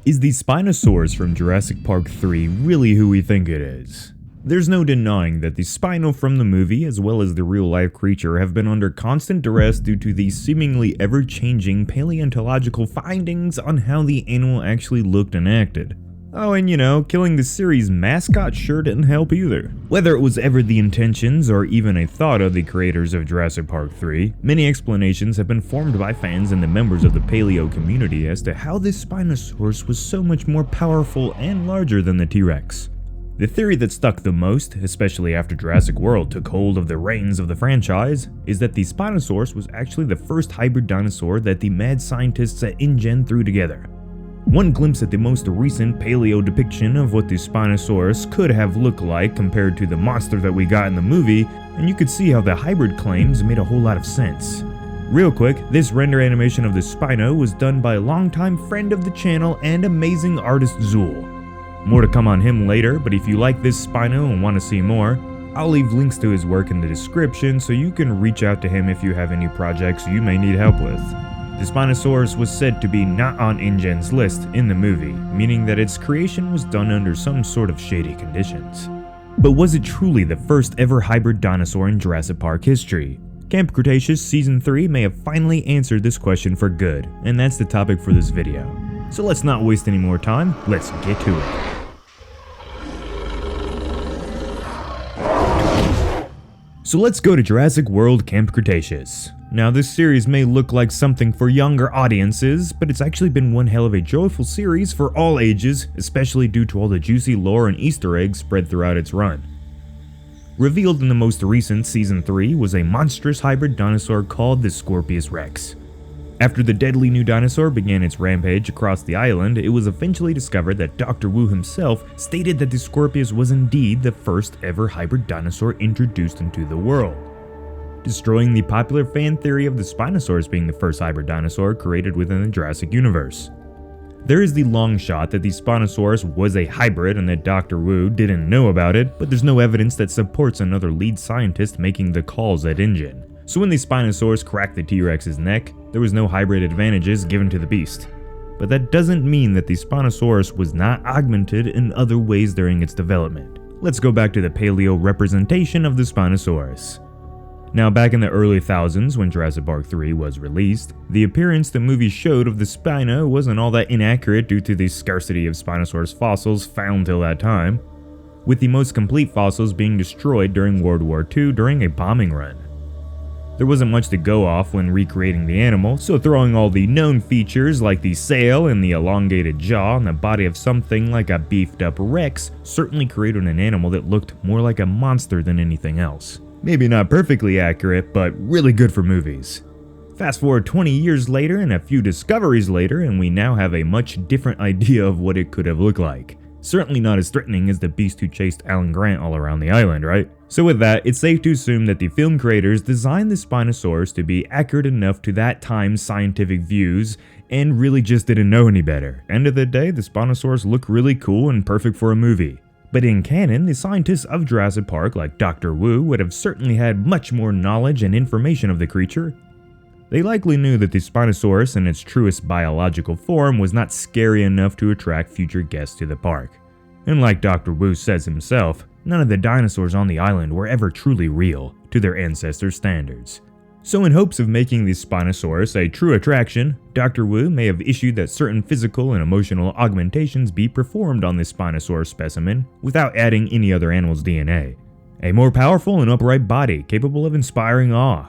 Is the Spinosaurus from Jurassic Park 3 really who we think it is? There's no denying that the Spino from the movie as well as the real-life creature have been under constant duress due to the seemingly ever-changing paleontological findings on how the animal actually looked and acted. Oh, and killing the series' mascot sure didn't help either. Whether it was ever the intentions or even a thought of the creators of Jurassic Park 3, many explanations have been formed by fans and the members of the paleo community as to how this Spinosaurus was so much more powerful and larger than the T-Rex. The theory that stuck the most, especially after Jurassic World took hold of the reins of the franchise, is that the Spinosaurus was actually the first hybrid dinosaur that the mad scientists at InGen threw together. One glimpse at the most recent paleo depiction of what the Spinosaurus could have looked like compared to the monster that we got in the movie, and you could see how the hybrid claims made a whole lot of sense. Real quick, this render animation of the Spino was done by a longtime friend of the channel and amazing artist Zul. More to come on him later, but if you like this Spino and want to see more, I'll leave links to his work in the description so you can reach out to him if you have any projects you may need help with. The Spinosaurus was said to be not on InGen's list in the movie, meaning that its creation was done under some sort of shady conditions. But was it truly the first ever hybrid dinosaur in Jurassic Park history? Camp Cretaceous Season 3 may have finally answered this question for good, and that's the topic for this video. So let's not waste any more time, let's get to it. So let's go to Jurassic World Camp Cretaceous. Now this series may look like something for younger audiences, but it's actually been one hell of a joyful series for all ages, especially due to all the juicy lore and Easter eggs spread throughout its run. Revealed in the most recent Season 3 was a monstrous hybrid dinosaur called the Scorpius Rex. After the deadly new dinosaur began its rampage across the island, it was eventually discovered that Dr. Wu himself stated that the Scorpius was indeed the first ever hybrid dinosaur introduced into the world, destroying the popular fan theory of the Spinosaurus being the first hybrid dinosaur created within the Jurassic universe. There is the long shot that the Spinosaurus was a hybrid and that Dr. Wu didn't know about it, but there's no evidence that supports another lead scientist making the calls at InGen. So when the Spinosaurus cracked the T-Rex's neck, there was no hybrid advantages given to the beast. But that doesn't mean that the Spinosaurus was not augmented in other ways during its development. Let's go back to the paleo representation of the Spinosaurus. Now back in the early thousands when Jurassic Park 3 was released, the appearance the movie showed of the Spino wasn't all that inaccurate due to the scarcity of Spinosaurus fossils found till that time, with the most complete fossils being destroyed during World War II during a bombing run. There wasn't much to go off when recreating the animal, so throwing all the known features like the sail and the elongated jaw on the body of something like a beefed up Rex certainly created an animal that looked more like a monster than anything else. Maybe not perfectly accurate, but really good for movies. Fast forward 20 years later and a few discoveries later, and we now have a much different idea of what it could have looked like. Certainly not as threatening as the beast who chased Alan Grant all around the island, right? So with that, it's safe to assume that the film creators designed the Spinosaurus to be accurate enough to that time's scientific views and really just didn't know any better. End of the day, the Spinosaurus looked really cool and perfect for a movie. But in canon, the scientists of Jurassic Park like Dr. Wu would have certainly had much more knowledge and information of the creature. They likely knew that the Spinosaurus in its truest biological form was not scary enough to attract future guests to the park. And like Dr. Wu says himself, none of the dinosaurs on the island were ever truly real to their ancestors' standards. So in hopes of making the Spinosaurus a true attraction, Dr. Wu may have issued that certain physical and emotional augmentations be performed on the Spinosaurus specimen without adding any other animal's DNA. A more powerful and upright body capable of inspiring awe,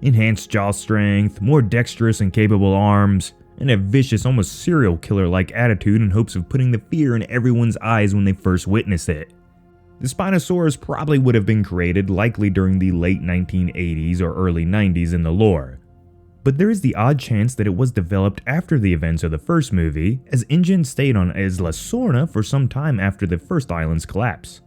enhanced jaw strength, more dexterous and capable arms, and a vicious, almost serial killer-like attitude in hopes of putting the fear in everyone's eyes when they first witness it. The Spinosaurus probably would have been created likely during the late 1980s or early 90s in the lore. But there is the odd chance that it was developed after the events of the first movie, as InGen stayed on Isla Sorna for some time after the first island's collapse.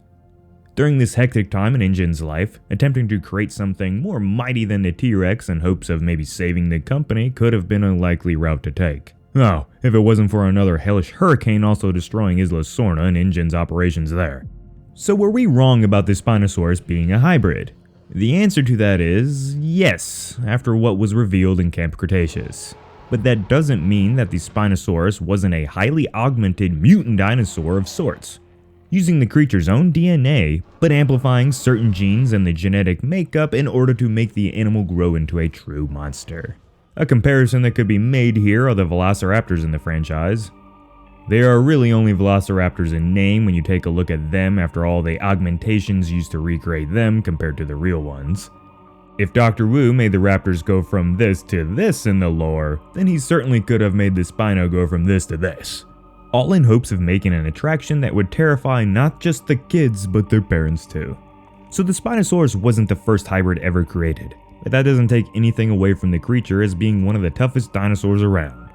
During this hectic time in InGen's life, attempting to create something more mighty than the T-Rex in hopes of maybe saving the company could have been a likely route to take. Oh, if it wasn't for another hellish hurricane also destroying Isla Sorna and InGen's operations there. So were we wrong about the Spinosaurus being a hybrid? The answer to that is yes, after what was revealed in Camp Cretaceous. But that doesn't mean that the Spinosaurus wasn't a highly augmented mutant dinosaur of sorts, using the creature's own DNA, but amplifying certain genes and the genetic makeup in order to make the animal grow into a true monster. A comparison that could be made here are the velociraptors in the franchise. They are really only velociraptors in name when you take a look at them after all the augmentations used to recreate them compared to the real ones. If Dr. Wu made the raptors go from this to this in the lore, then he certainly could have made the Spino go from this to this. All in hopes of making an attraction that would terrify not just the kids but their parents too. So the Spinosaurus wasn't the first hybrid ever created, but that doesn't take anything away from the creature as being one of the toughest dinosaurs around.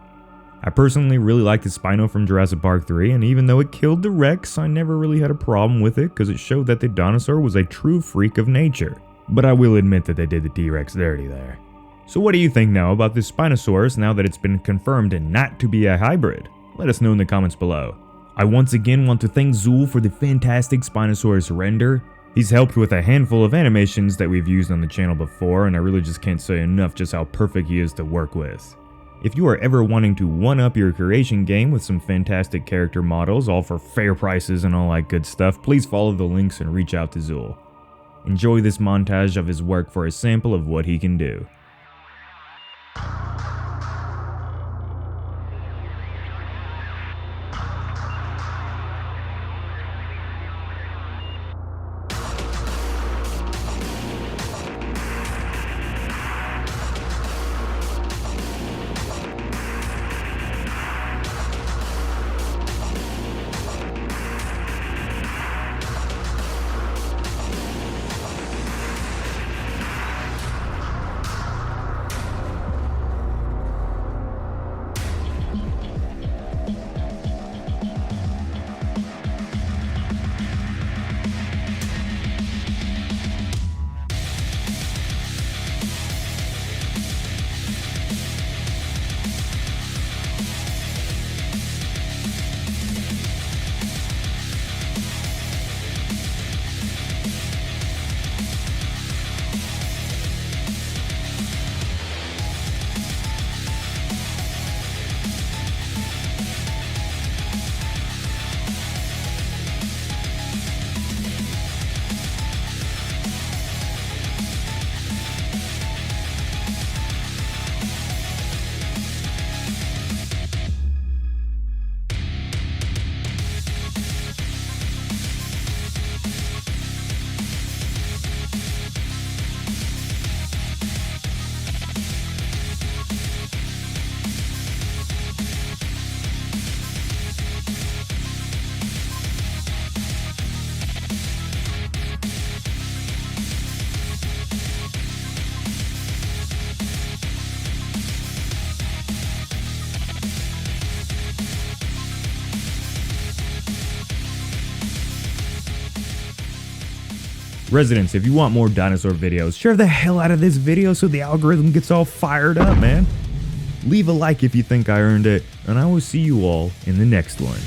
I personally really like the Spino from Jurassic Park 3, and even though it killed the Rex, I never really had a problem with it because it showed that the dinosaur was a true freak of nature. But I will admit that they did the T-Rex dirty there. So what do you think now about this Spinosaurus now that it's been confirmed not to be a hybrid? Let us know in the comments below. I once again want to thank Zul for the fantastic Spinosaurus render. He's helped with a handful of animations that we've used on the channel before, and I really just can't say enough just how perfect he is to work with. If you are ever wanting to one-up your creation game with some fantastic character models, all for fair prices and all that good stuff, please follow the links and reach out to Zul. Enjoy this montage of his work for a sample of what he can do. Residents, if you want more dinosaur videos, share the hell out of this video so the algorithm gets all fired up, man. Leave a like if you think I earned it, and I will see you all in the next one.